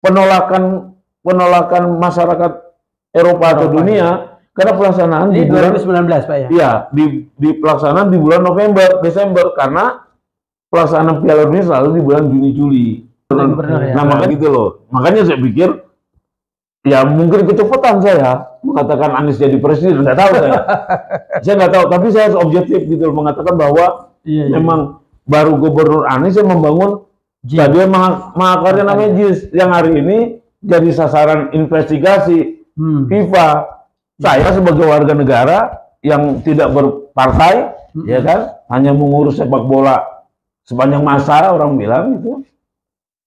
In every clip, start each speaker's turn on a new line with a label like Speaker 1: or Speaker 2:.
Speaker 1: penolakan masyarakat Eropa atau dunia karena pelaksanaan di
Speaker 2: 2019 Pak ya.
Speaker 1: Iya, di pelaksanaan di bulan November, Desember karena pelaksanaan Piala Dunia selalu di bulan Juni Juli. Nah, makanya gitu loh. Makanya saya pikir ya mungkin kecepatan saya mengatakan Anies jadi presiden, nggak tahu saya. Saya nggak tahu, tapi saya harus objektif gitu loh, mengatakan bahwa memang baru Gubernur Anies yang membangun stadion Mahakarya namanya JIS yang hari ini jadi sasaran investigasi FIFA. Saya sebagai warga negara yang tidak berpartai, ya kan, hanya mengurus sepak bola sepanjang masa orang bilang itu,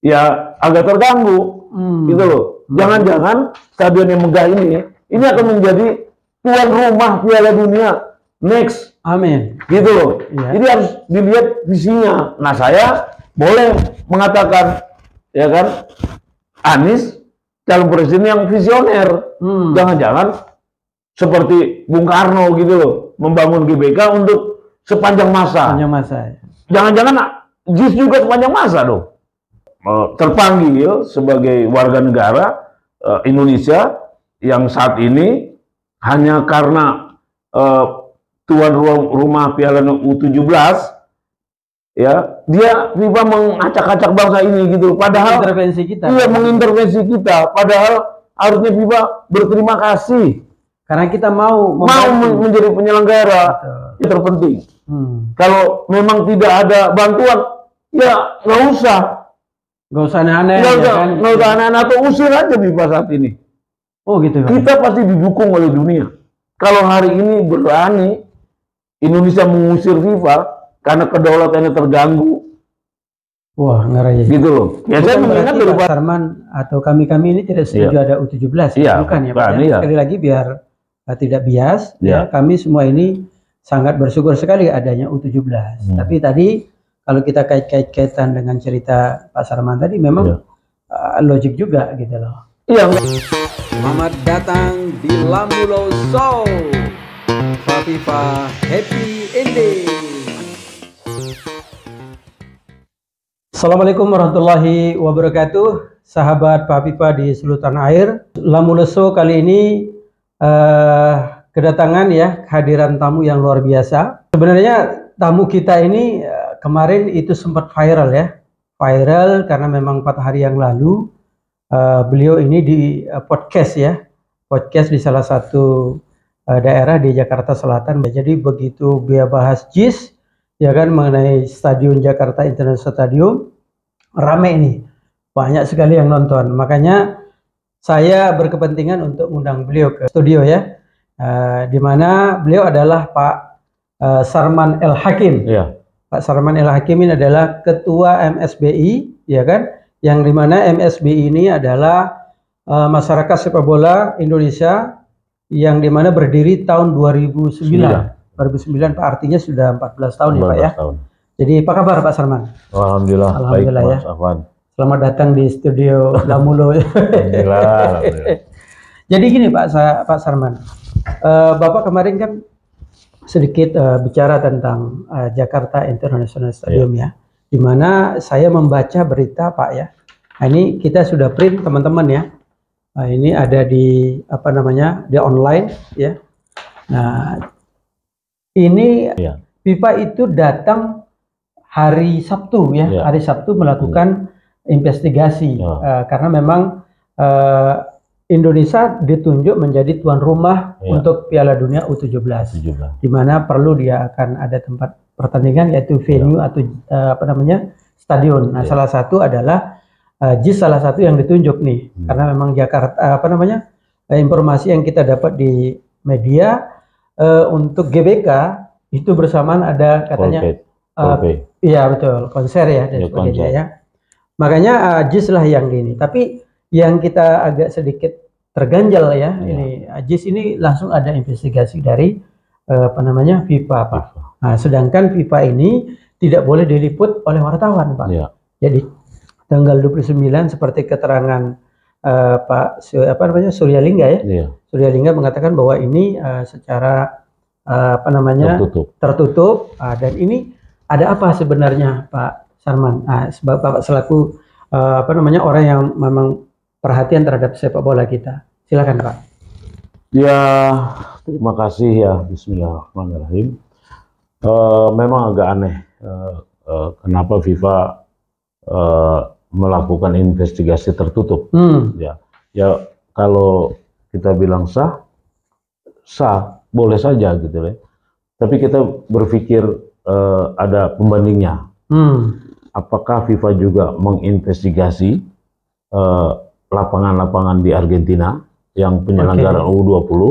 Speaker 1: ya agak terganggu, gitu loh. Jangan-jangan stadion yang megah ini akan menjadi tuan rumah Piala Dunia next.
Speaker 2: Amin.
Speaker 1: Gitu loh. Ya. Jadi harus dilihat visinya. Nah, saya boleh mengatakan, ya kan, Anies calon presiden yang visioner. Jangan-jangan seperti Bung Karno gitu loh, membangun GBK untuk sepanjang masa. Jangan-jangan JIS juga sepanjang masa dong. Terpanggil sebagai warga negara Indonesia yang saat ini hanya karena tuan rumah Piala U17 ya, dia FIFA mengacak-acak bangsa ini gitu. Padahal
Speaker 2: intervensi kita.
Speaker 1: Iya, mengintervensi kita. Padahal harusnya FIFA berterima kasih karena kita mau menjadi penyelenggara. Itu terpenting. Kalau memang tidak ada bantuan, ya nggak usah aneh-aneh. Nggak usah aneh-aneh atau usir aja FIFA saat ini.
Speaker 2: Oh gitu.
Speaker 1: Kita pasti didukung oleh dunia. Kalau hari ini berani Indonesia mengusir FIFA karena kedaulatannya terganggu.
Speaker 2: Wah, ngeri.
Speaker 1: Gitu loh. Ya saya mengingat dari
Speaker 2: Pak Sarman atau kami ini tidak setuju ada U17. Bukan ya Pak. Sekali lagi biar tidak bias, ya kami semua ini sangat bersyukur sekali adanya U17. Tapi tadi kalau kita kait-kaitan dengan cerita Pak Sarman tadi memang logik juga gitu loh.
Speaker 1: Iya.
Speaker 3: Selamat datang di Lamulo Show. FIFA Happy Ending.
Speaker 2: Assalamualaikum warahmatullahi wabarakatuh. Sahabat Pak FIFA di seluruh tanah air. Lamulo Show kali ini kedatangan ya kehadiran tamu yang luar biasa. Sebenarnya tamu kita ini kemarin itu sempat viral ya. Viral karena memang 4 hari yang lalu beliau ini di podcast ya. Podcast di salah satu daerah di Jakarta Selatan. Jadi begitu dia bahas JIS ya kan mengenai Stadion Jakarta International Stadium, rame ini. Banyak sekali yang nonton. Makanya saya berkepentingan untuk mengundang beliau ke studio ya, di mana beliau adalah Pak Sarman El Hakim. Pak Sarman El Hakim ini adalah Ketua MSBI, ya kan? Yang dimana MSBI ini adalah Masyarakat Sepak Bola Indonesia, yang dimana berdiri tahun 2009. 2009 Pak, artinya sudah 14 tahun ya Pak ya. Jadi apa kabar Pak Sarman?
Speaker 1: Alhamdulillah baik Mas Afwan.
Speaker 2: Selamat datang di studio Lamulo.
Speaker 1: Alhamdulillah.
Speaker 2: Jadi gini Pak Sarman, Bapak kemarin kan sedikit bicara tentang Jakarta International Stadium ya, di mana saya membaca berita Pak ya. Nah, ini kita sudah print teman-teman ya. Nah, ini ada di apa namanya di online ya. Nah ini FIFA itu datang hari Sabtu ya, hari Sabtu melakukan investigasi karena memang Indonesia ditunjuk menjadi tuan rumah untuk Piala Dunia U17, di mana perlu dia akan ada tempat pertandingan yaitu venue atau apa namanya stadion. Nah salah satu adalah JIS, salah satu yang ditunjuk nih karena memang Jakarta apa namanya informasi yang kita dapat di media untuk GBK itu bersamaan ada katanya iya betul konser ya dan sebagainya ya. Makanya JIS lah yang ini. Tapi yang kita agak sedikit terganjal ya, ini JIS ini langsung ada investigasi dari apa namanya FIFA Pak. Nah, sedangkan FIFA ini tidak boleh diliput oleh wartawan Pak. Jadi tanggal 29 seperti keterangan Pak apa namanya Suryalingga ya. Suryalingga mengatakan bahwa ini secara apa namanya tertutup dan ini ada apa sebenarnya Pak Sarman? Sebab Bapak selaku apa namanya orang yang memang perhatian terhadap sepak bola kita. Silakan Pak.
Speaker 1: Ya, terima kasih ya. Bismillahirrahmanirrahim. Memang agak aneh kenapa FIFA melakukan investigasi tertutup. Ya, kalau kita bilang sah, boleh saja gitu ya. Tapi kita berpikir ada pembandingnya. Apakah FIFA juga menginvestigasi lapangan-lapangan di Argentina yang penyelenggaraan U20?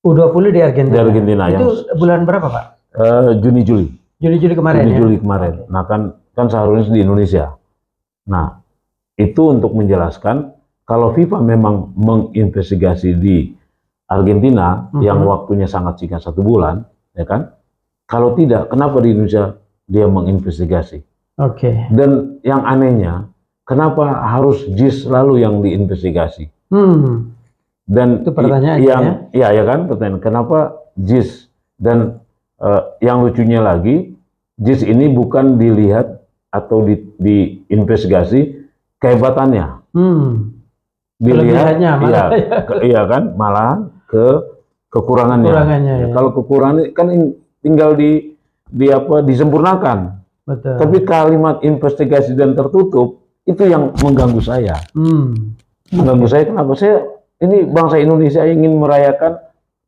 Speaker 2: U20 di Argentina.
Speaker 1: Di Argentina.
Speaker 2: Itu bulan berapa Pak?
Speaker 1: Juni-Juli.
Speaker 2: Juli kemarin.
Speaker 1: Juli kemarin. Nah kan seharusnya di Indonesia. Nah itu untuk menjelaskan kalau FIFA memang menginvestigasi di Argentina yang waktunya sangat singkat 1 bulan, ya kan? Kalau tidak, kenapa di Indonesia dia menginvestigasi? Dan yang anehnya, kenapa harus JIS lalu yang diinvestigasi? Dan
Speaker 2: itu pertanyaannya
Speaker 1: ya kan pertanyaan, kenapa JIS? Dan yang lucunya lagi, JIS ini bukan dilihat atau diinvestigasi kehebatannya. Dilihat, iya kan, malah kekurangannya. Ya. Kalau kekurangan kan tinggal disempurnakan.
Speaker 2: Betul.
Speaker 1: Tapi kalimat investigasi dan tertutup itu yang mengganggu saya. Mengganggu saya kenapa? Ini bangsa Indonesia ingin merayakan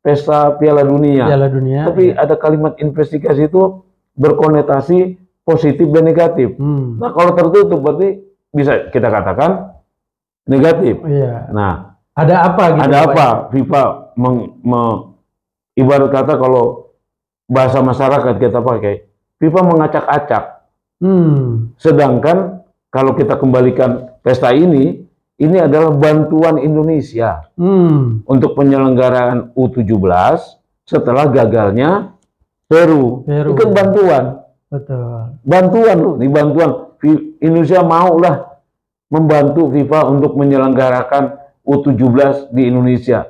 Speaker 1: pesta Piala Dunia. Tapi ada kalimat investigasi itu berkonotasi positif dan negatif. Nah, kalau tertutup berarti bisa kita katakan negatif. Nah,
Speaker 2: ada apa gitu?
Speaker 1: Ada apa? FIFA ibarat kata kalau bahasa masyarakat kita pakai, FIFA mengacak-acak. Sedangkan kalau kita kembalikan pesta ini adalah bantuan Indonesia untuk penyelenggaraan U17 setelah gagalnya Peru. Itu kan bantuan.
Speaker 2: Betul.
Speaker 1: Bantuan loh, ini bantuan. Indonesia maulah membantu FIFA untuk menyelenggarakan U17 di Indonesia.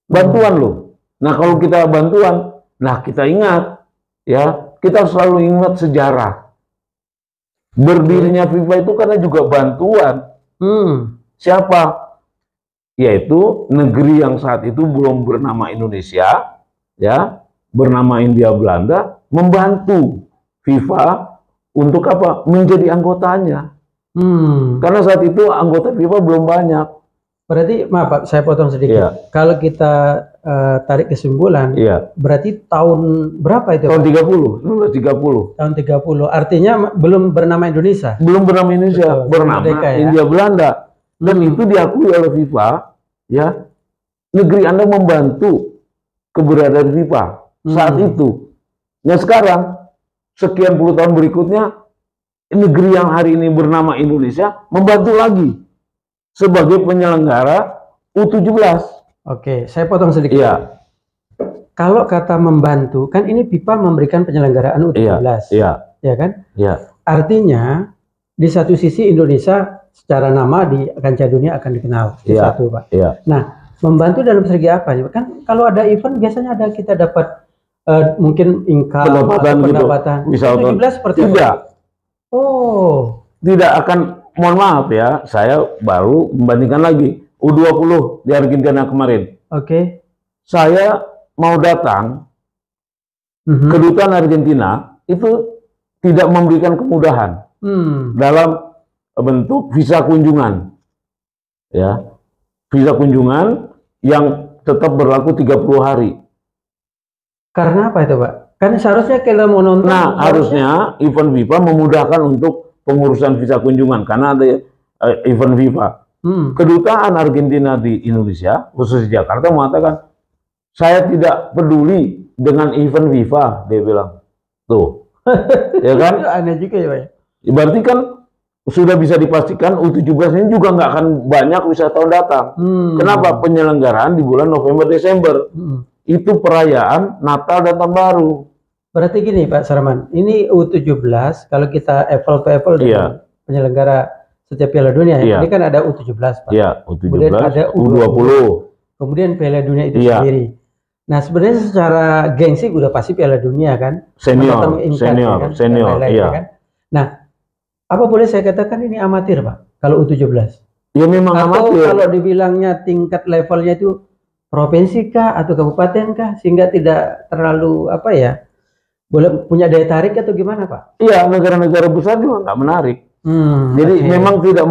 Speaker 1: Bantuan loh. Nah kalau kita bantuan, nah kita ingat ya, kita selalu ingat sejarah. Berdirinya FIFA itu karena juga bantuan. Siapa? Yaitu negeri yang saat itu belum bernama Indonesia, ya, bernama Hindia Belanda, membantu FIFA untuk apa? Menjadi anggotanya. Karena saat itu anggota FIFA belum banyak.
Speaker 2: Berarti, maaf Pak, saya potong sedikit. Kalau kita tarik kesimpulan, berarti tahun berapa itu?
Speaker 1: Tahun 1930.
Speaker 2: Tahun 30. Artinya belum bernama Indonesia.
Speaker 1: Belum bernama Indonesia, bernama Hindia Belanda. Dan itu diakui oleh FIFA, ya, negeri Anda membantu keberadaan FIFA saat itu. Nah sekarang, sekian puluh tahun berikutnya, negeri yang hari ini bernama Indonesia membantu lagi sebagai penyelenggara U17.
Speaker 2: Oke, saya potong sedikit. Kalau kata membantu, kan ini FIFA memberikan penyelenggaraan U17. Ya kan? Artinya, di satu sisi Indonesia secara nama di kancah dunia akan dikenal. Satu, Pak. Nah, membantu dalam segi apa nih? Kan kalau ada event biasanya ada kita dapat mungkin income pendapatan.
Speaker 1: Misalkan
Speaker 2: seperti
Speaker 1: tidak.
Speaker 2: Oh,
Speaker 1: tidak akan, mohon maaf ya, saya baru membandingkan lagi U20 di Argentina kemarin. Saya mau datang, kedutaan Argentina itu tidak memberikan kemudahan dalam bentuk visa kunjungan, ya, visa kunjungan yang tetap berlaku 30 hari.
Speaker 2: Karena apa itu Pak? Kan seharusnya kita mau nonton.
Speaker 1: Nah, harusnya event FIFA memudahkan untuk pengurusan visa kunjungan karena ada event FIFA. Kedutaan Argentina di Indonesia, khusus di Jakarta, mengatakan saya tidak peduli dengan event FIFA, dia bilang. Tuh, ya kan?
Speaker 2: Aneh juga ya Pak.
Speaker 1: Berarti kan sudah bisa dipastikan U17 ini juga nggak akan banyak wisatawan datang. Kenapa? Penyelenggaraan di bulan November-Desember. Itu perayaan Natal dan Tahun Baru.
Speaker 2: Berarti gini Pak Sarman, ini U17 kalau kita apple to apple dengan penyelenggara setiap Piala Dunia, ini kan ada U17 Pak.
Speaker 1: U17,
Speaker 2: kemudian ada U20. Kemudian Piala Dunia itu sendiri. Nah sebenarnya secara gengsi udah pasti Piala Dunia kan.
Speaker 1: Senior.
Speaker 2: Kan? Nah, apa boleh saya katakan ini amatir Pak, kalau U17?
Speaker 1: Ya memang
Speaker 2: Atau
Speaker 1: amatir.
Speaker 2: kalau dibilangnya tingkat levelnya itu provinsi kah atau kabupaten kah, sehingga tidak terlalu apa ya, boleh punya daya tarik atau gimana Pak?
Speaker 1: Iya, negara-negara besar juga nggak menarik. Jadi memang tidak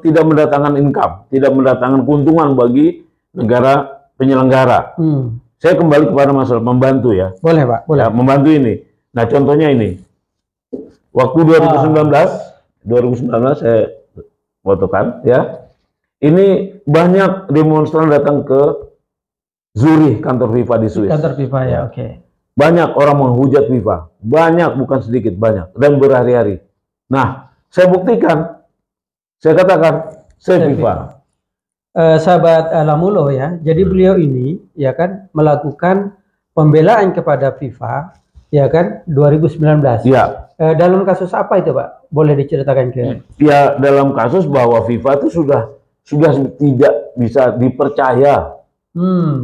Speaker 1: tidak mendatangkan income, tidak mendatangkan keuntungan bagi negara penyelenggara. Saya kembali kepada masalah membantu ya.
Speaker 2: Boleh Pak, boleh.
Speaker 1: Ya, membantu ini. Nah contohnya ini, waktu 2019 saya fotokan ya. Ini banyak demonstran datang ke Zurich, kantor FIFA di Swiss.
Speaker 2: Kantor FIFA ya, oke.
Speaker 1: Banyak orang menghujat FIFA, banyak, bukan sedikit, banyak, dan berhari-hari. Nah, saya buktikan, saya katakan, saya FIFA.
Speaker 2: Sahabat Lamulo ya, jadi beliau ini ya kan melakukan pembelaan kepada FIFA ya kan 2019.
Speaker 1: Ya.
Speaker 2: Dalam kasus apa itu Pak? Boleh diceritakan ke?
Speaker 1: Ya, dalam kasus bahwa FIFA itu sudah tidak bisa dipercaya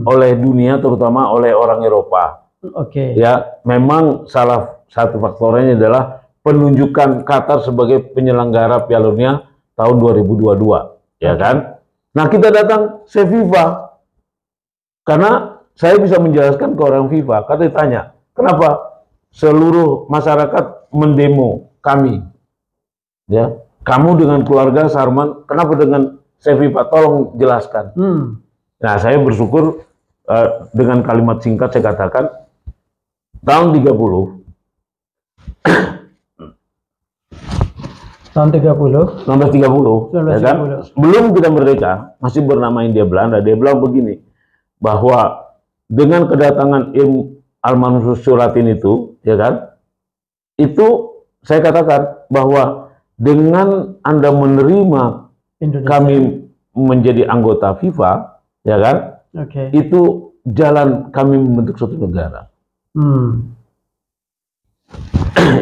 Speaker 1: oleh dunia, terutama oleh orang Eropa.
Speaker 2: Oke.
Speaker 1: Ya, memang salah satu faktornya adalah penunjukan Qatar sebagai penyelenggara Piala Dunia tahun 2022, ya kan? Nah, kita datang ke FIFA karena saya bisa menjelaskan ke orang FIFA. Kata ditanya, kenapa seluruh masyarakat mendemo kami? Ya, kamu dengan keluarga Sarman, kenapa dengan FIFA? Tolong jelaskan. Nah, saya bersyukur dengan kalimat singkat saya katakan, tahun 30
Speaker 2: tahun 30
Speaker 1: ya kan? Belum kita merdeka, masih bernama Hindia Belanda. Dia bilang begini, bahwa dengan kedatangan Al-Mansur Suratin itu, ya kan? Itu saya katakan bahwa dengan Anda menerima Indonesia, kami menjadi anggota FIFA, ya kan? Itu jalan kami membentuk suatu negara.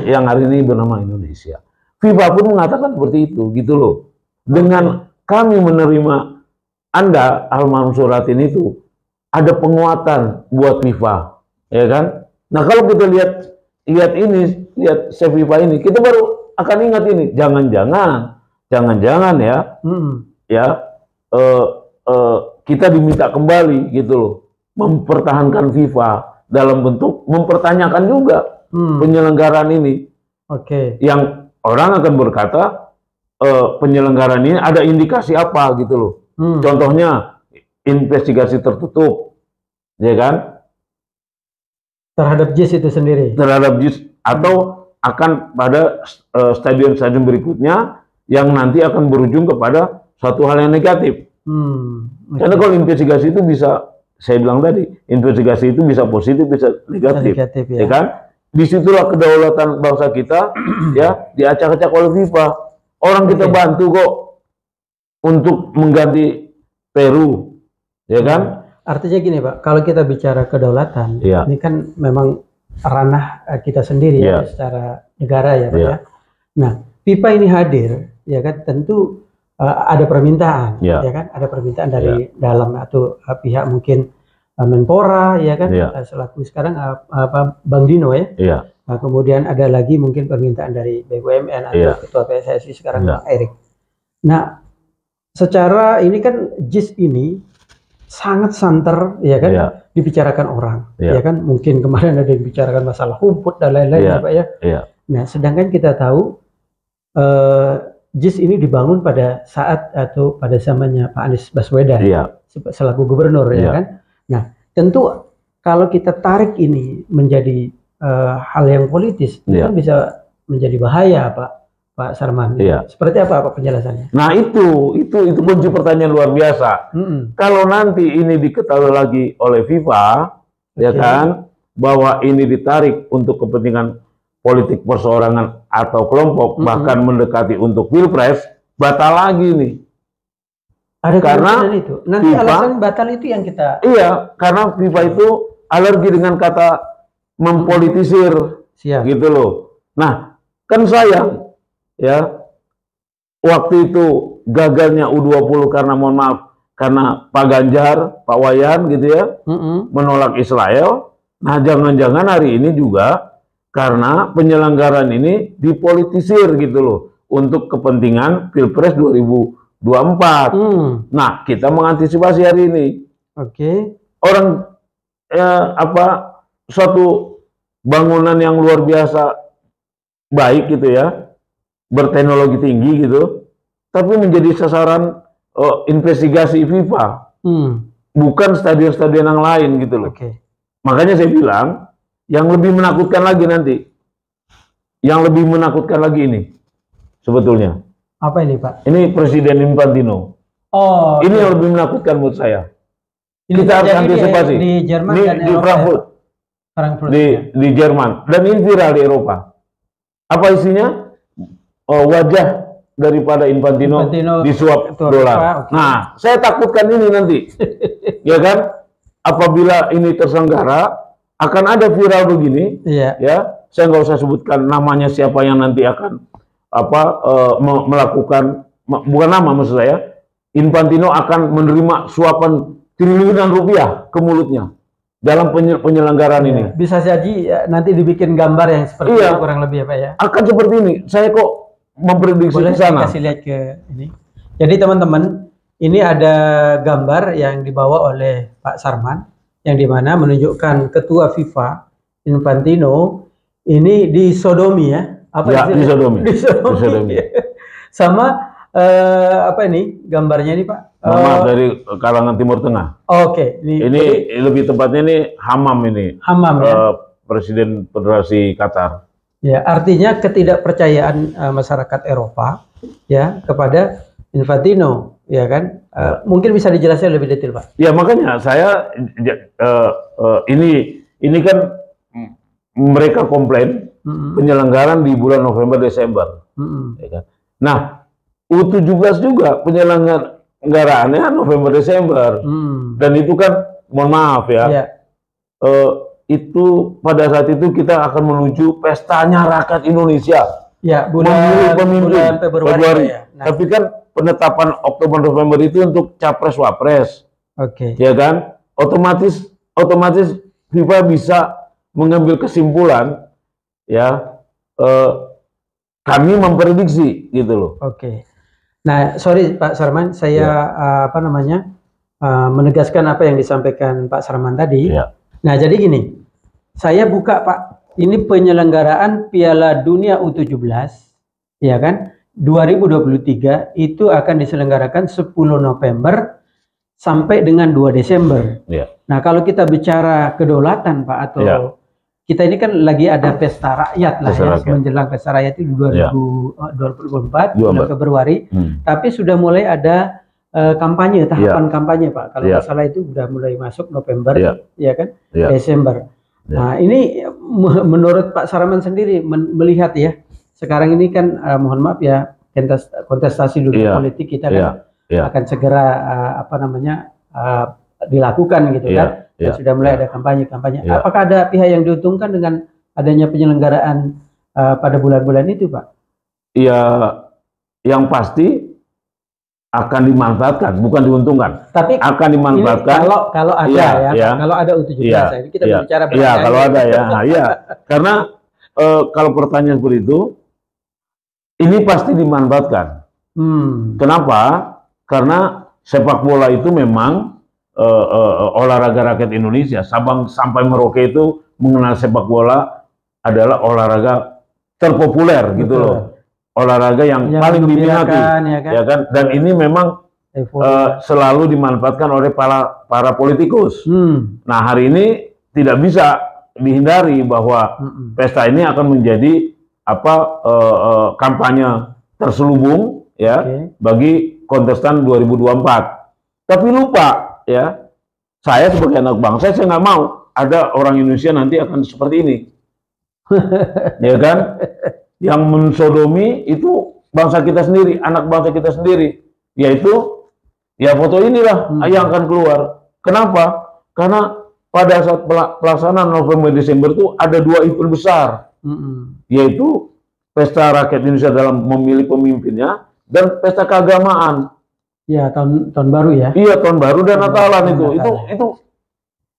Speaker 1: Yang hari ini bernama Indonesia. FIFA pun mengatakan seperti itu, gitu loh. Dengan kami menerima Anda, Al-Mansur Suratin itu, ada penguatan buat FIFA, ya kan? Nah, kalau kita lihat ini, lihat FIFA ini, kita baru akan ingat ini. Jangan-jangan ya, kita diminta kembali, gitu loh, mempertahankan FIFA dalam bentuk mempertanyakan juga penyelenggaraan ini. Yang orang akan berkata penyelenggaraan ini ada indikasi apa, gitu loh. Contohnya investigasi tertutup, ya kan?
Speaker 2: Terhadap JIS itu sendiri. Terhadap JIS,
Speaker 1: atau akan pada stadion-stadion berikutnya yang nanti akan berujung kepada suatu hal yang negatif. Karena kalau investigasi itu bisa, saya bilang tadi, investigasi itu bisa positif, bisa negatif, ya kan? Disitulah kedaulatan bangsa kita ya diacak-acak oleh FIFA. Orang kita bantu kok untuk mengganti Peru, ya kan?
Speaker 2: Artinya gini Pak, kalau kita bicara kedaulatan, ini kan memang ranah kita sendiri ya secara negara ya Pak ya. Nah, FIFA ini hadir, ya kan? Tentu ada permintaan, ya kan? Ada permintaan dari dalam atau pihak mungkin Menpora, ya kan, selaku sekarang Bang Dino ya. Nah, kemudian ada lagi mungkin permintaan dari BUMN atau Ketua PSSI sekarang Bang Erik. Nah, secara ini kan JIS ini sangat santer, ya kan, dibicarakan orang, ya kan. Mungkin kemarin ada yang dibicarakan masalah rumput dan lain-lain, ya Pak ya. Nah, sedangkan kita tahu JIS ini dibangun pada saat atau pada zamannya Pak Anies Baswedan selaku gubernur, ya kan. Nah, tentu kalau kita tarik ini menjadi hal yang politis, itu kan bisa menjadi bahaya, Pak Sarman. Seperti apa penjelasannya?
Speaker 1: Nah, itu kunci pertanyaan luar biasa. Kalau nanti ini diketahui lagi oleh FIFA, ya kan, bahwa ini ditarik untuk kepentingan politik perseorangan atau kelompok, bahkan mendekati untuk pilpres, batal lagi nih.
Speaker 2: Ada
Speaker 1: karena
Speaker 2: itu. Nanti FIFA, alasan batal itu yang kita...
Speaker 1: Iya, karena FIFA itu alergi dengan kata mempolitisir, gitu loh. Nah, kan sayang, ya, waktu itu gagalnya U20 karena, mohon maaf, karena Pak Ganjar, Pak Wayan, gitu ya, menolak Israel. Nah, jangan-jangan hari ini juga karena penyelenggaraan ini dipolitisir, gitu loh, untuk kepentingan Pilpres 2024, 2024. Nah, kita mengantisipasi hari ini.
Speaker 2: Oke.
Speaker 1: Orang suatu bangunan yang luar biasa baik gitu ya, berteknologi tinggi gitu, tapi menjadi sasaran investigasi FIFA, bukan stadion-stadion yang lain gitu loh. Makanya saya bilang, yang lebih menakutkan lagi nanti, ini sebetulnya.
Speaker 2: Apa ini, Pak?
Speaker 1: Ini Presiden Infantino.
Speaker 2: Oh.
Speaker 1: Ini yang lebih menakutkan menurut saya.
Speaker 2: Ini
Speaker 1: kita harus antisipasi.
Speaker 2: Di Jerman
Speaker 1: ini
Speaker 2: dan
Speaker 1: di Frankfurt. Di Jerman. Dan ini viral di Eropa. Apa isinya? Wajah daripada Infantino disuap dolar. Nah, saya takutkan ini nanti. Ya kan? Apabila ini terselenggara, akan ada viral begini. Ya, saya nggak usah sebutkan namanya siapa yang nanti akan melakukan, bukan nama maksud saya, Infantino akan menerima suapan triliunan rupiah ke mulutnya dalam penyelenggaraan ini.
Speaker 2: Bisa jadi nanti dibikin gambar yang seperti itu kurang lebih ya Pak ya.
Speaker 1: Akan seperti ini. Saya kok memprediksi ke sana.
Speaker 2: Boleh kasih lihat ke ini. Jadi teman-teman, ini ada gambar yang dibawa oleh Pak Sarman yang dimana menunjukkan ketua FIFA Infantino ini disodomi ya.
Speaker 1: Disodomi.
Speaker 2: Sama apa ini gambarnya ini Pak?
Speaker 1: Maaf, dari kalangan Timur Tengah.
Speaker 2: Oke.
Speaker 1: Ini lebih tepatnya ini Hamam ini.
Speaker 2: Hamam ya.
Speaker 1: Presiden Federasi Qatar.
Speaker 2: Ya, artinya ketidakpercayaan masyarakat Eropa ya kepada Infantino, ya kan? Mungkin bisa dijelaskan lebih detail, Pak.
Speaker 1: Ya, makanya saya ini kan mereka komplain penyelenggaraan di bulan November Desember. Ya kan? Nah, U17 juga penyelenggaraannya November Desember. Dan itu kan mohon maaf ya. Itu pada saat itu kita akan menuju pestanya rakyat Indonesia.
Speaker 2: Ya, bulan Februari. Ya.
Speaker 1: Nah. Tapi kan penetapan Oktober November itu untuk capres wapres. Ya kan? Otomatis FIFA bisa mengambil kesimpulan ya kami memprediksi gitu loh.
Speaker 2: Nah, sorry Pak Sarman, saya menegaskan apa yang disampaikan Pak Sarman tadi. Nah, jadi gini, saya buka Pak, ini penyelenggaraan Piala Dunia U17, ya kan, 2023 itu akan diselenggarakan 10 November sampai dengan 2 Desember. Nah, kalau kita bicara kedaulatan Pak, atau kita ini kan lagi ada pesta rakyat lah menjelang pesta rakyat itu 2024 bulan Februari, tapi sudah mulai ada kampanye, tahapan kampanye Pak. Kalau nggak salah itu sudah mulai masuk November, ya kan, Desember. Nah, ini menurut Pak Sarman sendiri melihat ya, sekarang ini kan mohon maaf ya, kontestasi dunia politik kita kan akan segera dilakukan gitu kan. Dan sudah mulai ada kampanye-kampanye. Apakah ada pihak yang diuntungkan dengan adanya penyelenggaraan pada bulan-bulan itu, Pak?
Speaker 1: Iya, yang pasti akan dimanfaatkan, bukan diuntungkan. Tapi akan dimanfaatkan.
Speaker 2: Kalau ada kalau ada U17 ini kita bicara
Speaker 1: kalau ada ya. Nah, karena kalau pertanyaan seperti itu, ini pasti dimanfaatkan. Kenapa? Karena sepak bola itu memang olahraga rakyat Indonesia. Sabang sampai Merauke itu mengenal sepak bola adalah olahraga terpopuler gitu loh. Olahraga yang paling diminati, ya kan? Dan ini memang selalu dimanfaatkan oleh para politikus. Nah, hari ini tidak bisa dihindari bahwa pesta ini akan menjadi kampanye terselubung ya bagi kontestan 2024. Tapi lupa ya, saya sebagai anak bangsa saya nggak mau ada orang Indonesia nanti akan seperti ini, ya kan? Yang mensodomi itu bangsa kita sendiri, anak bangsa kita sendiri, yaitu ya foto inilah yang akan keluar. Kenapa? Karena pada saat pelaksanaan November Desember itu ada 2 event besar, yaitu pesta rakyat Indonesia dalam memilih pemimpinnya dan pesta keagamaan.
Speaker 2: Ya, tahun baru ya.
Speaker 1: Iya, tahun baru dan Natalan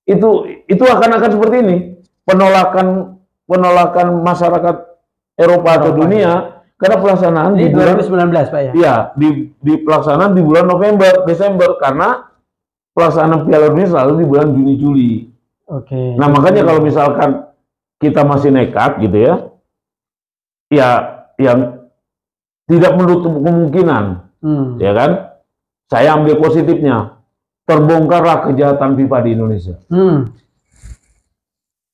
Speaker 1: itu akan seperti ini. Penolakan masyarakat Eropa atau dunia Karena pelaksanaan
Speaker 2: di
Speaker 1: di bulan
Speaker 2: 2019 Pak ya?
Speaker 1: Iya, di pelaksanaan di bulan November, Desember, karena pelaksanaan Piala Dunia selalu di bulan Juni, Juli.
Speaker 2: Oke.
Speaker 1: Nah, makanya kalau misalkan kita masih nekat gitu ya, ya yang tidak menutup kemungkinan, ya kan? Saya ambil positifnya, terbongkarlah kejahatan FIFA di Indonesia.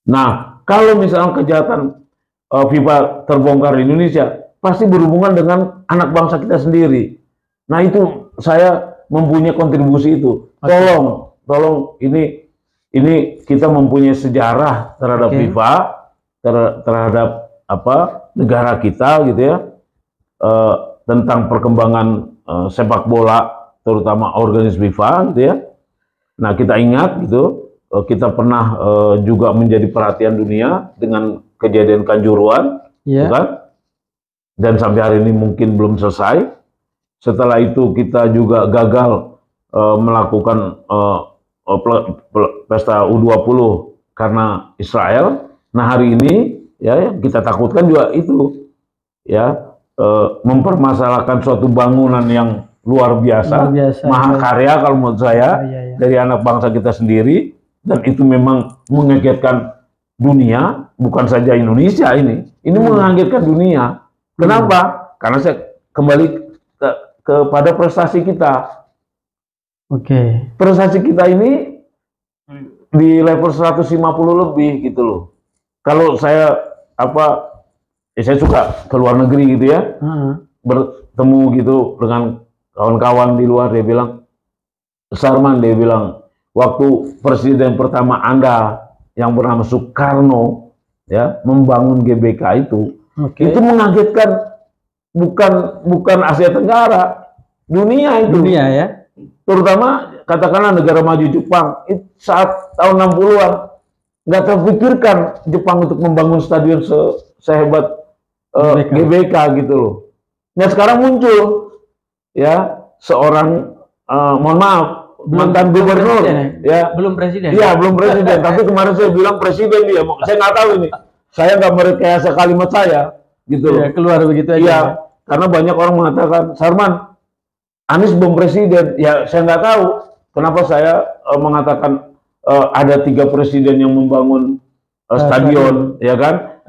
Speaker 1: Nah, kalau misalnya kejahatan FIFA terbongkar di Indonesia, pasti berhubungan dengan anak bangsa kita sendiri. Nah, itu saya mempunyai kontribusi itu. Tolong ini kita mempunyai sejarah terhadap FIFA, terhadap negara kita gitu ya, tentang perkembangan sepak bola terutama organisasi FIFA gitu ya. Nah, kita ingat gitu, kita pernah juga menjadi perhatian dunia dengan kejadian Kanjuruhan, kan? Dan sampai hari ini mungkin belum selesai. Setelah itu kita juga gagal melakukan pesta U20 karena Israel. Nah, hari ini ya kita takutkan juga itu ya, mempermasalahkan suatu bangunan yang luar biasa mahakarya kalau menurut saya, dari anak bangsa kita sendiri, dan itu memang mengagetkan dunia, bukan saja Indonesia ini mengagetkan dunia. Kenapa? Karena saya kembali kepada prestasi kita. Prestasi kita ini di level 150 lebih gitu loh. Kalau saya saya suka ke luar negeri gitu ya, bertemu gitu dengan kawan-kawan di luar, dia bilang, Sarman, dia bilang, waktu presiden pertama Anda yang bernama Soekarno ya membangun GBK itu mengagetkan bukan Asia Tenggara, dunia itu. Dunia ya. Terutama katakanlah negara maju Jepang, saat tahun 60-an nggak terpikirkan Jepang untuk membangun stadion sehebat GBK gitu loh. Nah, sekarang muncul ya seorang mohon maaf, mantan gubernur ya, belum presiden. Iya, belum presiden, tapi kemarin saya bilang presiden dia. Saya nggak tahu ini. Saya nggak merekayasa kalimat saya gitu loh. Keluar begitu aja. Iya, karena banyak orang mengatakan, Sarman, Anies belum presiden. Ya, saya nggak tahu kenapa saya mengatakan ada 3 presiden yang membangun stadion, ya kan?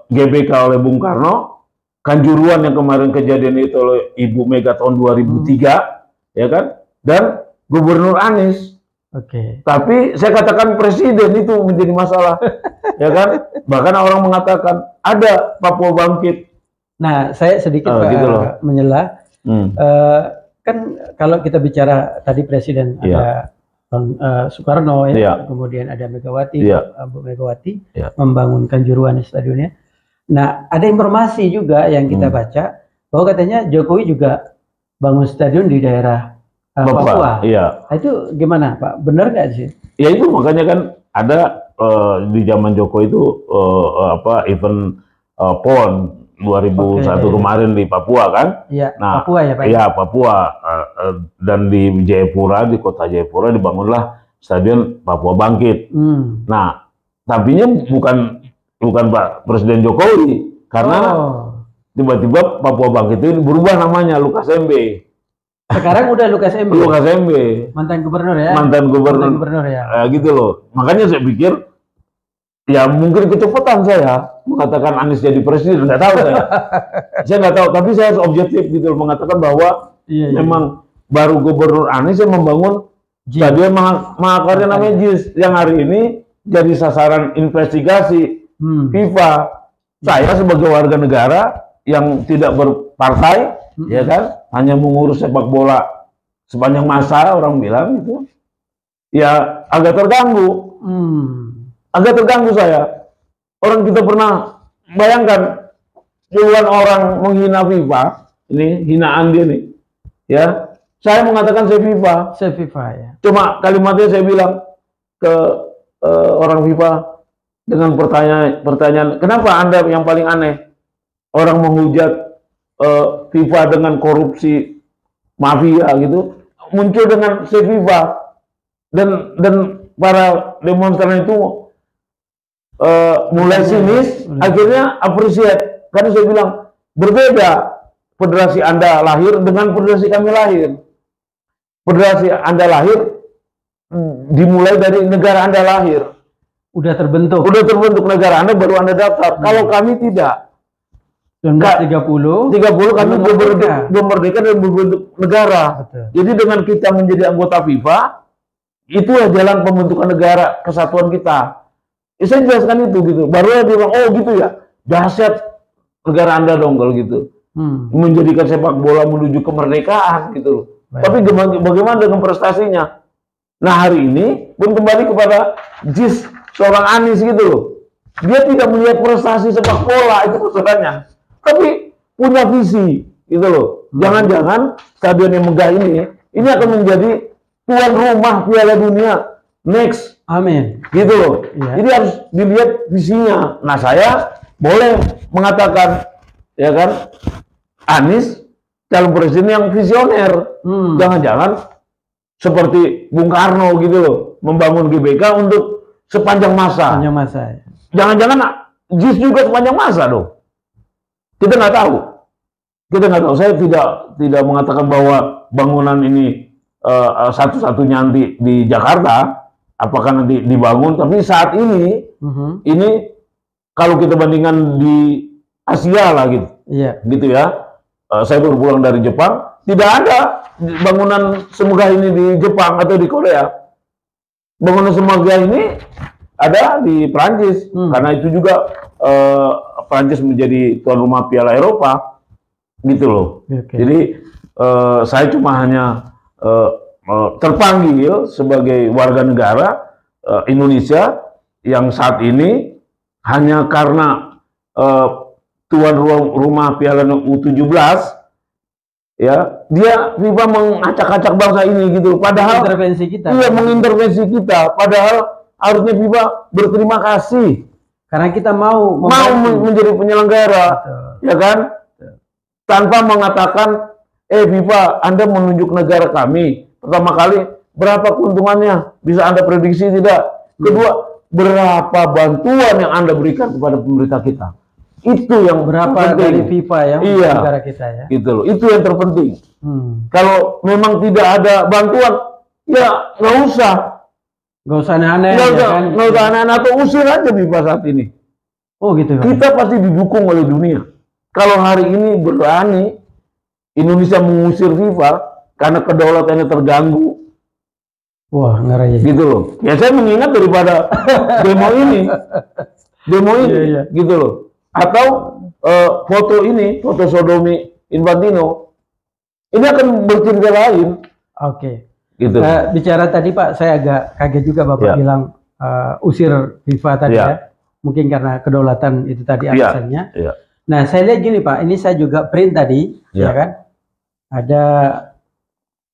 Speaker 1: GBK oleh Bung Karno, Kanjuruhan yang kemarin kejadian itu oleh Ibu Mega tahun 2003, ya kan? Dan Gubernur Anies. Tapi saya katakan presiden itu menjadi masalah, ya kan? Bahkan orang mengatakan ada Papua Bangkit. Nah, saya sedikit gitu menyela. Kan kalau kita bicara tadi presiden ada Soekarno ya, kemudian ada Megawati, Bu Megawati membangun Kanjuruhan stadionnya. Nah, ada informasi juga yang kita baca bahwa katanya Jokowi juga bangun stadion di daerah Papua. Nah, itu gimana, Pak? Benar nggak sih? Ya itu makanya kan ada di zaman Jokowi itu event PON 2001 kemarin di Papua kan? Iya, nah, Papua ya Pak? Iya, Papua. Dan di Jayapura, di kota Jayapura dibangunlah stadion Papua Bangkit. Nah, tapinya bukan Pak Presiden Jokowi, karena tiba-tiba Papua Bangkit itu berubah namanya, Lukas MB. Sekarang udah Lukas MB. Lukas MB. Mantan gubernur ya? Mantan gubernur ya. Gitu loh. Makanya saya pikir, ya mungkin kecepatan saya mengatakan Anies jadi presiden, nggak tahu saya. Saya nggak tahu, tapi saya objektif gitu loh, mengatakan bahwa memang baru Gubernur Anies yang membangun stadion mahakarya namanya JIS, yang hari ini jadi sasaran investigasi FIFA. Saya sebagai warga negara yang tidak berpartai, ya kan, hanya mengurus sepak bola sepanjang masa, orang bilang itu, ya agak terganggu. Agak terganggu saya. Orang kita pernah bayangkan puluhan orang menghina FIFA, ini hinaan dia nih, ya. Saya mengatakan saya FIFA ya. Cuma kalimatnya saya bilang ke orang FIFA dengan pertanyaan, kenapa Anda yang paling aneh? Orang menghujat FIFA dengan korupsi mafia gitu, muncul dengan saya FIFA, dan para demonstran itu mulai sinis, akhirnya appreciate. Karena saya bilang, Berbeda federasi Anda lahir dengan federasi kami lahir. Federasi Anda lahir dimulai dari negara Anda lahir.
Speaker 2: Udah terbentuk
Speaker 1: negara Anda baru Anda daftar. Kalau kami tidak.
Speaker 2: 1930
Speaker 1: kami belum merdeka dan berbentuk negara.
Speaker 2: Betul.
Speaker 1: Jadi dengan kita menjadi anggota FIFA, itulah jalan pembentukan negara kesatuan kita. Saya jelaskan itu gitu. Baru dia bilang, oh gitu ya, dahsyat negara Anda dong kalau gitu. Menjadikan sepak bola menuju kemerdekaan gitu. Tapi bagaimana dengan prestasinya? Nah hari ini pun kembali kepada JIS seorang Anies gitu loh. Dia tidak melihat prestasi sepak bola itu persoalannya, tapi punya visi gitu loh. Jangan-jangan stadion yang megah ini akan menjadi tuan rumah Piala Dunia next.
Speaker 2: Amin.
Speaker 1: Gitu loh.
Speaker 2: Ya.
Speaker 1: Jadi harus dilihat visinya. Nah saya boleh mengatakan ya kan, Anies calon presiden yang visioner. Jangan-jangan seperti Bung Karno gitu loh, membangun GBK untuk sepanjang masa. Jangan-jangan JIS juga sepanjang masa dong. Kita nggak tahu. Saya tidak mengatakan bahwa bangunan ini satu-satunya nanti di Jakarta, apakah nanti dibangun. Tapi saat ini, ini kalau kita bandingkan di Asia lah gitu, gitu ya. Saya baru pulang dari Jepang, tidak ada bangunan semegah ini di Jepang atau di Korea. Bangunan semegah ini ada di Prancis, karena itu juga Prancis menjadi tuan rumah Piala Eropa, gitu loh. Jadi saya cuma hanya terpanggil sebagai warga negara Indonesia yang saat ini hanya karena tuan rumah Piala U17 ya, dia FIFA mengacak-acak bangsa ini gitu. Padahal
Speaker 2: intervensi kita.
Speaker 1: Iya, mengintervensi kita. Padahal harusnya FIFA berterima kasih
Speaker 2: karena kita mau
Speaker 1: menjadi penyelenggara. Betul. Ya kan? Betul. Tanpa mengatakan FIFA, Anda menunjuk negara kami. Pertama kali, berapa keuntungannya? Bisa Anda prediksi tidak? Kedua, berapa bantuan yang Anda berikan kepada pemerintah kita? Itu yang
Speaker 2: berapa dari FIFA ya, negara kita ya.
Speaker 1: Gitu loh. Itu yang terpenting. Kalau memang tidak ada bantuan, ya nggak usah aneh-aneh. Nggak usah aneh-aneh atau usir aja FIFA saat ini.
Speaker 2: Oh gitu.
Speaker 1: Kita pasti didukung oleh dunia. Kalau hari ini berani Indonesia mengusir FIFA karena kedaulatannya terganggu.
Speaker 2: Wah, ngeri.
Speaker 1: Gitu loh. Ya saya mengingat daripada demo ini, gitu loh. Atau foto sodomi Infantino ini akan bercerita lain.
Speaker 2: Oke.
Speaker 1: Gitu.
Speaker 2: Bicara tadi Pak, saya agak kaget juga Bapak bilang usir FIFA tadi ya. Mungkin karena kedaulatan itu tadi alasannya. Nah, saya lihat gini Pak, ini saya juga print tadi, ya kan? Ada,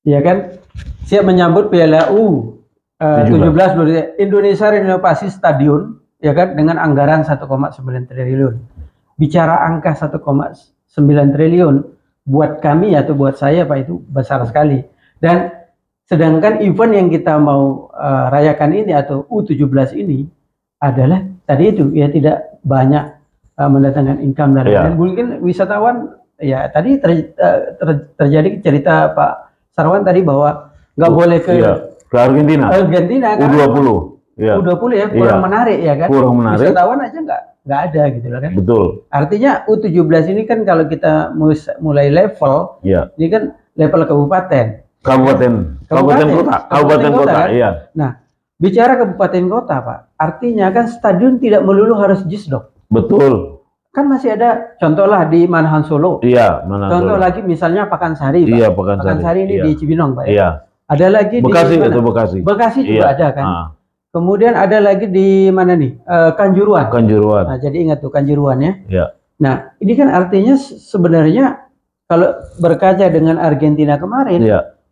Speaker 2: ya kan? Siap menyambut Piala U17 Indonesia renovasi stadion, ya kan? Dengan anggaran 1,9 triliun. Bicara angka 1,9 triliun buat kami atau buat saya Pak itu besar sekali. Dan sedangkan event yang kita mau rayakan ini atau U17 ini adalah tadi itu ya tidak banyak mendatangkan income dan mungkin wisatawan ya tadi terjadi cerita Pak Sarwan tadi bahwa nggak boleh ke
Speaker 1: Argentina kan? U20
Speaker 2: U20 ya kurang menarik ya kan?
Speaker 1: Kurang menarik.
Speaker 2: Wisatawan aja nggak ada gitu loh kan?
Speaker 1: Betul.
Speaker 2: Artinya U17 ini kan kalau kita mulai level, ini kan level kabupaten kota, kan? Iya. Nah, bicara kabupaten kota, Pak, artinya kan stadion tidak melulu harus JIS dong.
Speaker 1: Betul.
Speaker 2: Kan masih ada contohlah di Manahan Solo.
Speaker 1: Iya, Manahan
Speaker 2: Contoh
Speaker 1: Solo.
Speaker 2: lagi misalnya Pakansari, Pak.
Speaker 1: Iya, Pakansari.
Speaker 2: Pakansari ini di Cibinong, Pak.
Speaker 1: Iya.
Speaker 2: Ada lagi
Speaker 1: Bekasi
Speaker 2: di
Speaker 1: itu Bekasi.
Speaker 2: Bekasi juga ada kan. Kemudian ada lagi di mana nih? Kanjuruhan. Nah, jadi ingat tuh Kanjuruhan ya.
Speaker 1: Iya.
Speaker 2: Nah, ini kan artinya sebenarnya kalau berkaca dengan Argentina kemarin,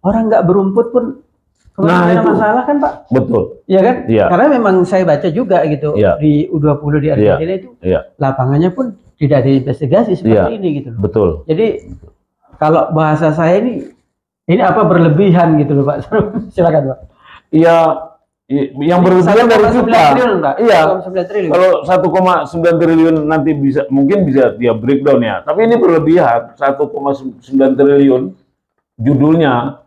Speaker 2: orang nggak berumput pun ada masalah kan Pak?
Speaker 1: Betul.
Speaker 2: Iya kan? Karena memang saya baca juga gitu di U20 di Argentina itu lapangannya pun tidak diinvestigasi seperti ini gitu loh.
Speaker 1: Betul.
Speaker 2: Jadi kalau bahasa saya ini apa berlebihan gitu loh Pak? Silakan Pak.
Speaker 1: Iya, yang berlebihan dari kita. Iya.
Speaker 2: 1,9 triliun.
Speaker 1: Kalau 1,9 triliun nanti mungkin bisa dia breakdown ya. Tapi ini berlebihan 1,9 triliun judulnya.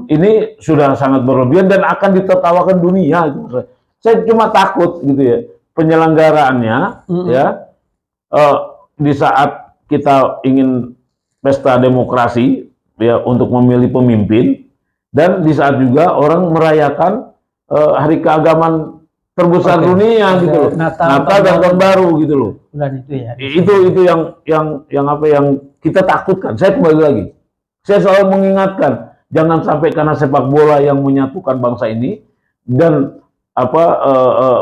Speaker 1: Ini sudah sangat berlebihan dan akan ditertawakan dunia. Saya cuma takut gitu ya, penyelenggaraannya ya di saat kita ingin pesta demokrasi ya untuk memilih pemimpin, dan di saat juga orang merayakan hari keagamaan terbesar dunia gitu loh, Natal dan Tahun Baru gitu loh.
Speaker 2: Bulan itu ya.
Speaker 1: Itu yang apa yang kita takutkan. Saya kembali lagi, saya selalu mengingatkan jangan sampai karena sepak bola yang menyatukan bangsa ini dan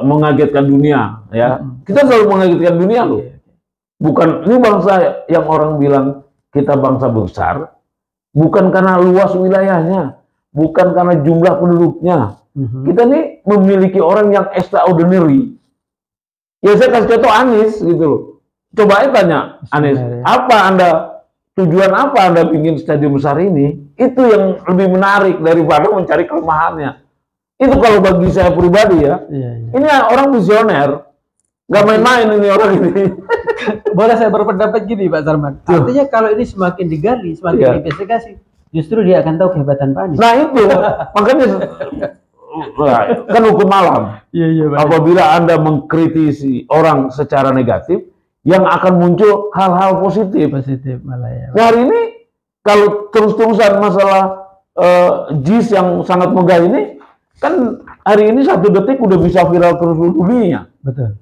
Speaker 1: mengagetkan dunia ya. Kita selalu mengagetkan dunia loh. Bukan ini bangsa yang orang bilang kita bangsa besar, bukan karena luas wilayahnya, bukan karena jumlah penduduknya. Kita nih memiliki orang yang extraordinary. Ya saya kasih contoh Anies gitu loh. Coba tanya Anies, tujuan apa Anda bikin stadion besar ini? Itu yang lebih menarik daripada mencari kelemahannya. Itu kalau bagi saya pribadi ya. Ini orang visioner. Gak main-main ini orang ini.
Speaker 2: Boleh saya berpendapat gini Pak Sarman. Artinya kalau ini semakin digali, semakin diinvestigasi, justru dia akan tahu kehebatan Pak Anies.
Speaker 1: Nah itu, makanya kan hukum alam. Apabila Anda mengkritisi orang secara negatif, yang akan muncul hal-hal positif.
Speaker 2: Malah ya.
Speaker 1: Nah, hari ini kalau terus-terusan masalah JIS yang sangat megah ini, kan hari ini 1 detik udah bisa viral ke seluruh dunia.
Speaker 2: Betul.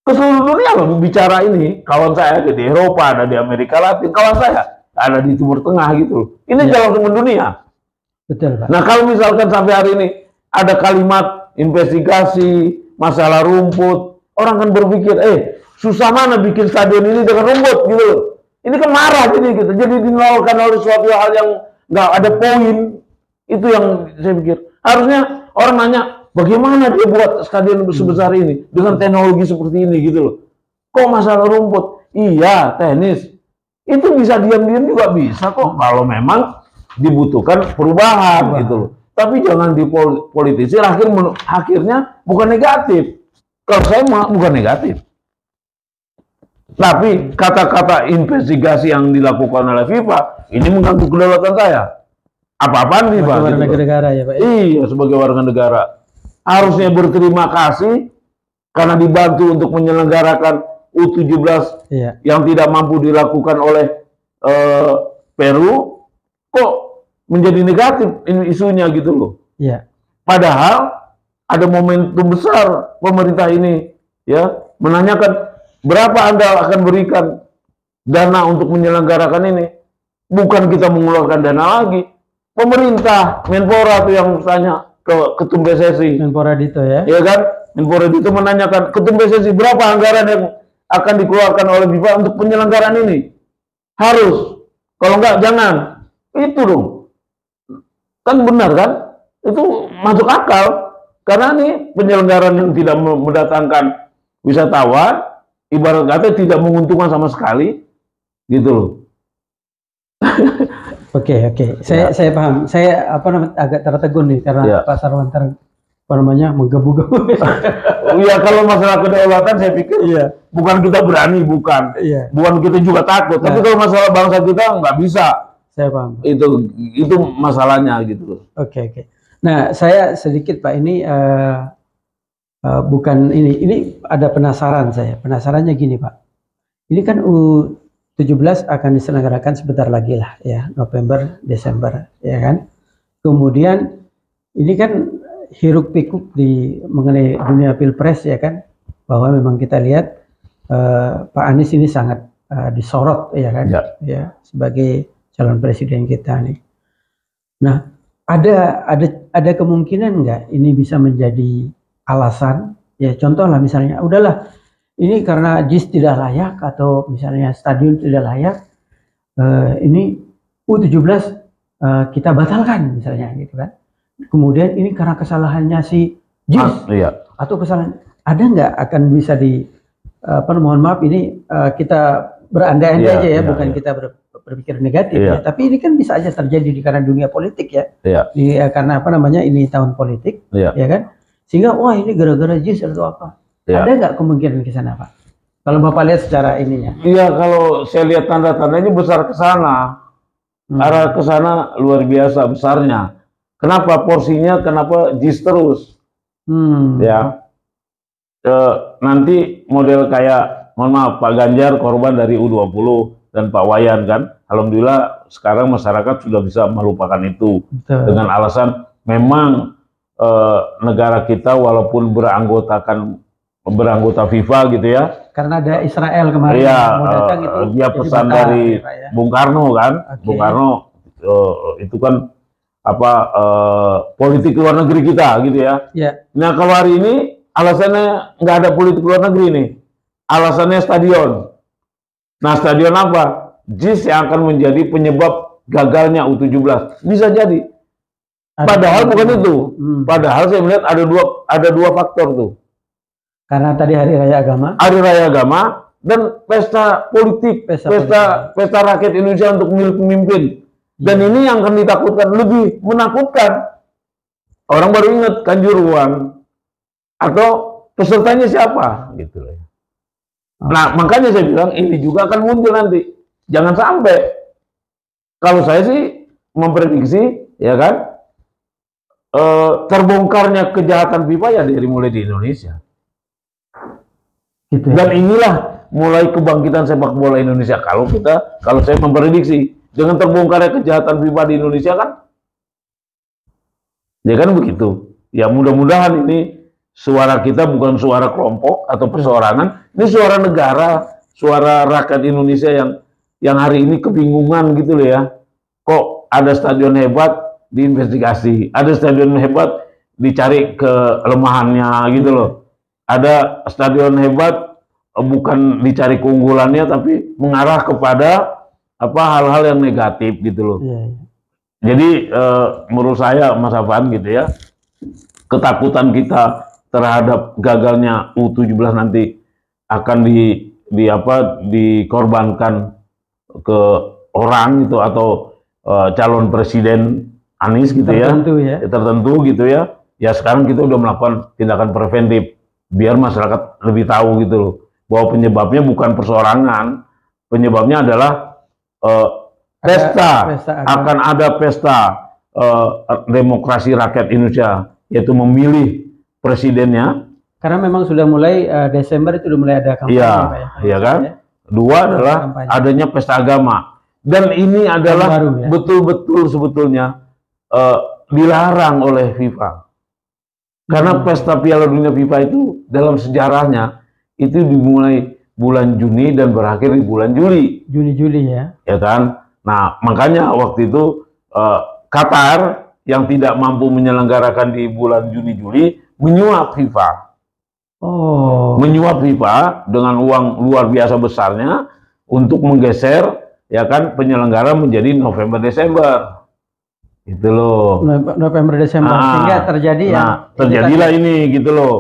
Speaker 1: Ke seluruh dunia loh bicara ini. Kawan saya di Eropa, ada di Amerika Latin, kawan saya ada di Timur Tengah gitu loh. Ini jalan ke dunia.
Speaker 2: Betul, Pak.
Speaker 1: Nah, kalau misalkan sampai hari ini ada kalimat investigasi masalah rumput, orang kan berpikir, susah mana bikin stadion ini dengan rumput gitu loh. Ini kan marah jadi gitu. Jadi dinolkan oleh suatu hal yang nggak ada poin. Itu yang saya pikir. Harusnya orang nanya, bagaimana dia buat stadion sebesar ini dengan teknologi seperti ini gitu loh. Kok masalah rumput? Iya, tenis. Itu bisa diam-diam juga bisa kok kalau memang dibutuhkan perubahan gitu loh. Tapi jangan dipolitisir, akhirnya bukan negatif. Kalau saya bukan negatif. Tapi kata-kata investigasi yang dilakukan oleh FIFA ini mengganggu kedaulatan saya. Apa-apaan FIFA?
Speaker 2: Sebagai warga negara ya Pak.
Speaker 1: Iya, sebagai warga negara. Harusnya berterima kasih karena dibantu untuk menyelenggarakan U17 yang tidak mampu dilakukan oleh Peru. Kok menjadi negatif isunya gitu loh.
Speaker 2: Iya.
Speaker 1: Padahal ada momentum besar pemerintah ini ya menanyakan berapa Anda akan berikan dana untuk menyelenggarakan ini. Bukan kita mengeluarkan dana lagi. Pemerintah, Menpora tuh yang tanya ke Ketum PSSI.
Speaker 2: Menpora Dito ya.
Speaker 1: Iya kan? Menpora Dito menanyakan Ketum PSSI berapa anggaran yang akan dikeluarkan oleh FIFA untuk penyelenggaraan ini. Harus. Kalau enggak jangan. Itu dong. Kan benar kan? Itu masuk akal. Karena ini penyelenggaraan yang tidak mendatangkan wisatawan, ibarat kata tidak menguntungkan sama sekali, gitu loh.
Speaker 2: Oke. Saya paham. Saya agak tertegun nih karena Pak Sarwanter menggebu-gebu.
Speaker 1: Iya, kalau masalah kedaulatan saya pikir bukan kita berani, bukan kita juga takut. Tapi kalau masalah bangsa kita nggak bisa.
Speaker 2: Saya paham.
Speaker 1: Itu masalahnya gitu.
Speaker 2: Oke. Nah, saya sedikit Pak ini bukan ini ada penasaran saya. Penasarannya gini Pak. Ini kan U17 akan diselenggarakan sebentar lagi lah ya, November, Desember ya kan. Kemudian ini kan hiruk pikuk mengenai dunia pilpres ya kan, bahwa memang kita lihat Pak Anies ini sangat disorot ya kan, ya sebagai calon presiden kita nih. Nah, ada kemungkinan nggak ini bisa menjadi alasan ya, contoh lah misalnya udahlah ini karena JIS tidak layak atau misalnya stadion tidak layak, ini U17 kita batalkan misalnya gitu kan. Kemudian ini karena kesalahannya si JIS atau kesalahan, ada nggak akan bisa mohon maaf ini kita berandai-andai aja ya, bukan kita berpikir negatif ya. Tapi ini kan bisa aja terjadi di karena dunia politik ya. Karena apa namanya ini tahun politik, ya kan? Sehingga wah ini gara-gara JIS atau apa? Ada nggak kemungkinan ke sana Pak? Kalau Bapak lihat secara ininya?
Speaker 1: Iya, kalau saya lihat tanda-tandanya besar ke sana. Arah ke sana luar biasa besarnya. Kenapa porsinya? Kenapa JIS terus? Ya. Nanti model kayak, mohon maaf, Pak Ganjar korban dari U20 dan Pak Wayan kan. Alhamdulillah sekarang masyarakat sudah bisa melupakan itu. Dengan alasan memang negara kita walaupun beranggota FIFA gitu ya.
Speaker 2: Karena ada Israel kemarin mau datang itu.
Speaker 1: Dia pesan dari Bung Karno kan. Bung Karno itu kan politik luar negeri kita gitu ya. Nah kalau hari ini alasannya nggak ada politik luar negeri nih, alasannya stadion. Nah stadion apa? JIS yang akan menjadi penyebab gagalnya U17 bisa jadi. Padahal bukan itu. Padahal saya melihat ada dua faktor tuh.
Speaker 2: Karena tadi hari raya agama.
Speaker 1: Hari raya agama dan pesta politik, pesta rakyat Indonesia untuk memilih pemimpin. Dan ini yang akan ditakutkan, lebih menakutkan. Orang baru ingat Kanjuruhan. Atau pesertanya siapa gitu loh. Nah makanya saya bilang ini juga akan muncul nanti, jangan sampai, kalau saya sih memprediksi ya kan, terbongkarnya kejahatan FIFA ya dari mulai di Indonesia gitu ya. Dan inilah mulai kebangkitan sepak bola Indonesia kalau saya memprediksi dengan terbongkarnya kejahatan FIFA di Indonesia kan ya kan begitu ya. Mudah-mudahan ini suara kita bukan suara kelompok atau perseorangan, ini suara negara, suara rakyat Indonesia yang hari ini kebingungan gitu loh ya. Kok ada stadion hebat diinvestigasi, ada stadion hebat dicari kelemahannya gitu loh. Ada stadion hebat bukan dicari keunggulannya tapi mengarah kepada hal-hal yang negatif gitu loh. Jadi menurut saya Mas Afan gitu ya, ketakutan kita terhadap gagalnya U17 nanti akan dikorbankan ke orang gitu atau calon presiden Anies gitu tertentu gitu ya. Ya sekarang kita udah melakukan tindakan preventif biar masyarakat lebih tahu gitu loh bahwa penyebabnya bukan perseorangan, penyebabnya adalah pesta. Akan ada pesta demokrasi rakyat Indonesia, yaitu memilih presidennya.
Speaker 2: Karena memang sudah mulai Desember itu sudah mulai ada kampanye.
Speaker 1: Iya kan. Dua adalah adanya pesta agama. Dan ini adalah betul-betul sebetulnya dilarang oleh FIFA. Karena pesta Piala Dunia FIFA itu dalam sejarahnya itu dimulai bulan Juni dan berakhir di bulan Juli.
Speaker 2: Juni-Juli ya.
Speaker 1: Ya kan. Nah makanya waktu itu Qatar yang tidak mampu menyelenggarakan di bulan Juni-Juli menyuap FIFA. Menyuap FIFA dengan uang luar biasa besarnya untuk menggeser ya kan penyelenggara menjadi November-Desember. Gitu loh.
Speaker 2: November-Desember sehingga terjadi
Speaker 1: terjadilah ini gitu loh.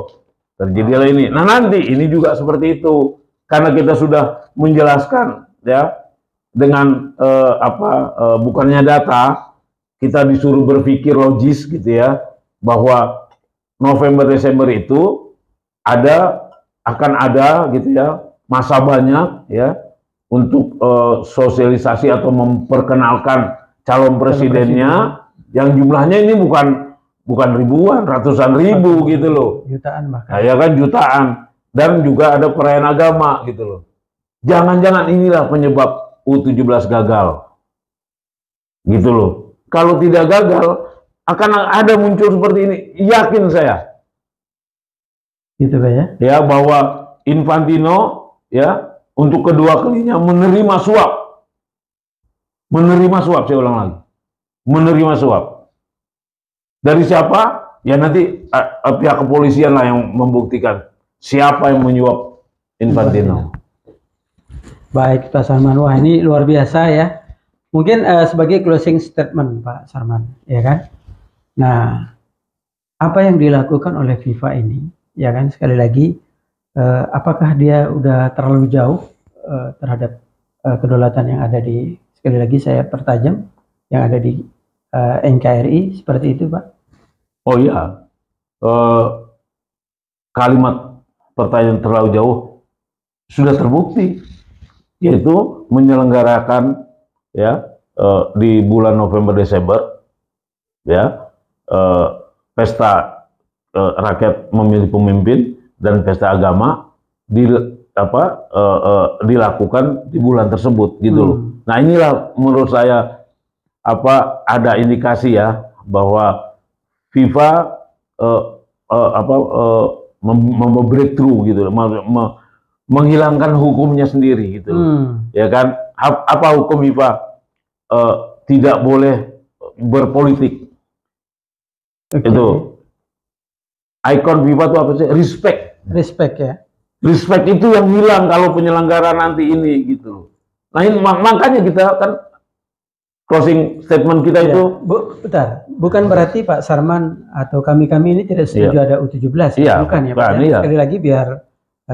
Speaker 1: Terjadilah ini. Nah, nanti ini juga seperti itu. Karena kita sudah menjelaskan ya dengan bukannya data, kita disuruh berpikir logis gitu ya, bahwa November Desember itu akan ada gitu ya masa banyak ya untuk sosialisasi atau memperkenalkan calon presidennya yang jumlahnya ini bukan ribuan, ratusan ribu gitu loh.
Speaker 2: Jutaan bahkan.
Speaker 1: Nah, ya kan jutaan, dan juga ada perayaan agama gitu loh. Jangan-jangan inilah penyebab U17 gagal. Gitu loh. Kalau tidak gagal akan ada muncul seperti ini, yakin saya.
Speaker 2: Gitu Pak ya.
Speaker 1: Ya bahwa Infantino ya untuk kedua kalinya menerima suap. Menerima suap, saya ulang lagi. Menerima suap. Dari siapa? Ya nanti pihak kepolisian lah yang membuktikan siapa yang menyuap Infantino.
Speaker 2: Baik Pak Sarman, wah ini luar biasa ya. Mungkin sebagai closing statement Pak Sarman, ya kan? Nah, apa yang dilakukan oleh FIFA ini, ya kan? Sekali lagi, apakah dia udah terlalu jauh terhadap kedaulatan yang ada di sekali lagi saya pertajam yang ada di NKRI seperti itu, Pak.
Speaker 1: Oh iya, kalimat pertanyaan terlalu jauh sudah terbukti, yaitu menyelenggarakan ya di bulan November Desember ya pesta rakyat memilih pemimpin dan pesta agama dilakukan di bulan tersebut gitu loh. Nah, inilah menurut saya ada indikasi ya bahwa FIFA breakthrough gitu, menghilangkan hukumnya sendiri gitu, ya kan? Apa hukum FIFA? Tidak boleh berpolitik. Itu ikon FIFA itu apa sih? Respect
Speaker 2: ya.
Speaker 1: Respect itu yang hilang kalau penyelenggara nanti ini gitu. Nah, makanya kita kan closing statement kita itu.
Speaker 2: Bentar, bukan berarti Pak Sarman atau kami ini tidak setuju ada U17, bukan ya Pak. Sekali lagi biar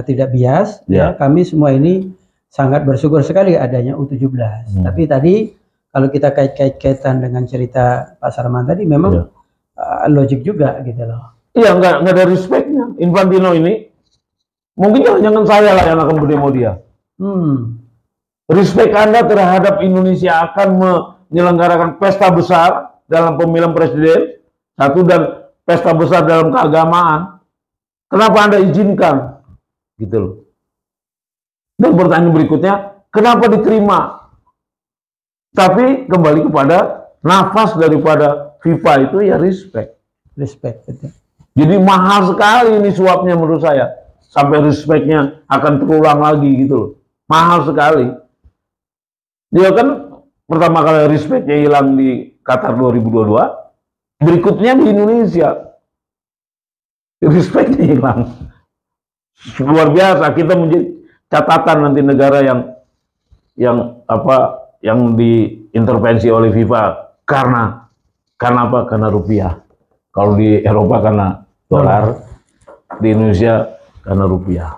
Speaker 2: tidak bias, ya kami semua ini sangat bersyukur sekali adanya U17. Tapi tadi kalau kita kait-kaitan dengan cerita Pak Sarman tadi memang logik juga gitu loh.
Speaker 1: Iya, nggak ada respectnya. Infantino ini mungkin jangan saya lah yang akan berdemo dia. Respect Anda terhadap Indonesia akan menyelenggarakan pesta besar dalam pemilihan presiden, satu, dan pesta besar dalam keagamaan. Kenapa Anda izinkan? Gitu loh. Dan pertanyaan berikutnya, kenapa diterima? Tapi kembali kepada nafas daripada FIFA itu ya respect.
Speaker 2: Betul.
Speaker 1: Jadi mahal sekali ini suapnya menurut saya. Sampai respectnya akan terulang lagi gitu loh. Mahal sekali. Dia kan pertama kali respectnya hilang di Qatar 2022, berikutnya di Indonesia respectnya hilang. Luar biasa, kita menjadi catatan nanti negara yang diintervensi oleh FIFA karena apa? Karena rupiah. Kalau di Eropa karena dolar, di Indonesia karena rupiah.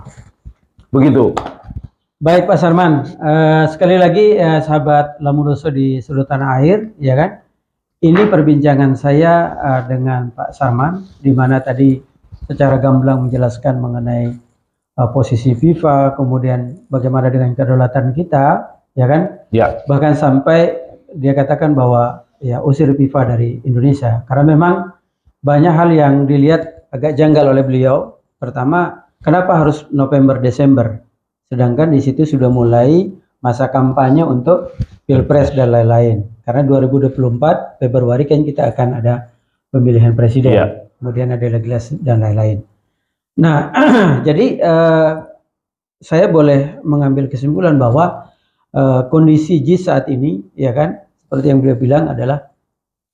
Speaker 1: Begitu.
Speaker 2: Baik Pak Sarman, sekali lagi sahabat Lamuloso di sudut tanah air, ya kan? Ini perbincangan saya dengan Pak Sarman, di mana tadi secara gamblang menjelaskan mengenai posisi FIFA, kemudian bagaimana dengan kedaulatan kita, ya kan?
Speaker 1: Ya.
Speaker 2: Bahkan sampai dia katakan bahwa ya usir FIFA dari Indonesia, karena memang banyak hal yang dilihat agak janggal oleh beliau. Pertama, kenapa harus November Desember? Sedangkan di situ sudah mulai masa kampanye untuk Pilpres dan lain-lain. Karena 2024 Februari kan kita akan ada pemilihan presiden, kemudian ada legislasi dan lain-lain. Nah, jadi saya boleh mengambil kesimpulan bahwa kondisi JIS saat ini, ya kan, seperti yang beliau bilang adalah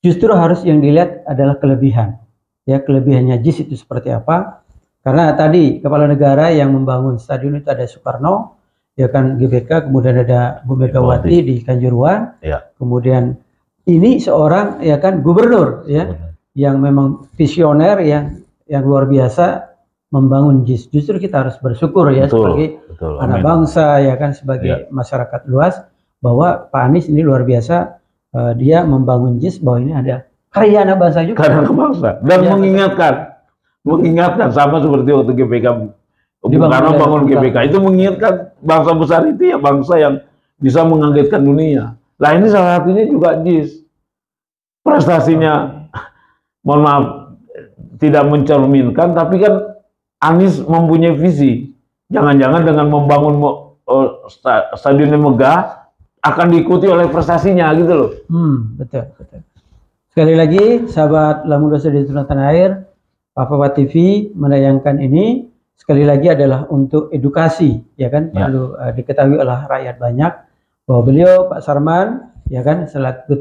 Speaker 2: justru harus yang dilihat adalah kelebihan. Ya, kelebihannya JIS itu seperti apa? Karena tadi kepala negara yang membangun stadion itu ada Soekarno, ya kan, GBK, kemudian ada Bu Megawati di Kanjuruhan, kemudian ini seorang ya kan gubernur ya yang memang visioner yang luar biasa membangun JIS. Justru kita harus bersyukur ya sebagai anak bangsa, ya kan, sebagai masyarakat luas, bahwa Pak Anies ini luar biasa, dia membangun JIS, bahwa ini ada karya anak bangsa juga.
Speaker 1: Karya anak bangsa dan mengingatkan sama seperti waktu GBK, karena bangun GBK itu mengingatkan bangsa besar itu ya bangsa yang bisa mengagetkan dunia. Nah, ini salah satunya juga JIS. Prestasinya mohon maaf tidak mencerminkan, tapi kan Anies mempunyai visi. Jangan-jangan dengan membangun stadion yang megah akan diikuti oleh prestasinya gitu loh.
Speaker 2: Betul. Sekali lagi sahabat Lamuloso di tanah air, Papa TV menayangkan ini sekali lagi adalah untuk edukasi, ya kan, perlu diketahui oleh rakyat banyak bahwa beliau Pak Sarman, ya kan, selaku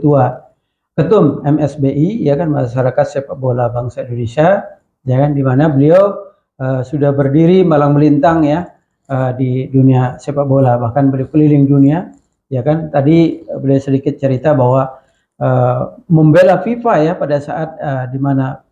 Speaker 2: ketum MSBI, ya kan, Masyarakat Sepak Bola Bangsa Indonesia, ya kan, di mana beliau sudah berdiri malang melintang ya di dunia sepak bola, bahkan beliau keliling dunia, ya kan. Tadi beliau sedikit cerita bahwa membela FIFA ya pada saat di mana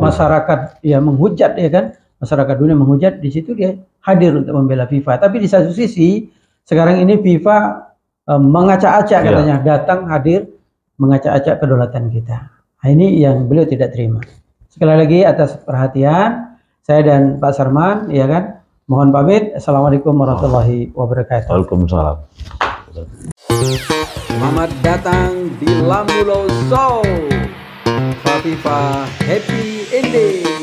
Speaker 2: masyarakat ya menghujat, ya kan, masyarakat dunia menghujat, di situ dia hadir untuk membela FIFA. Tapi di satu sisi sekarang ini FIFA mengacak-acak katanya, datang hadir mengacak-acak kedaulatan kita. Nah, ini yang beliau tidak terima. Sekali lagi atas perhatian saya dan Pak Sarman, ya kan, mohon pamit. Assalamualaikum warahmatullahi wabarakatuh.
Speaker 1: Waalaikumsalam.
Speaker 3: Selamat datang di Lamulo Show. Fafifa Happy Ending.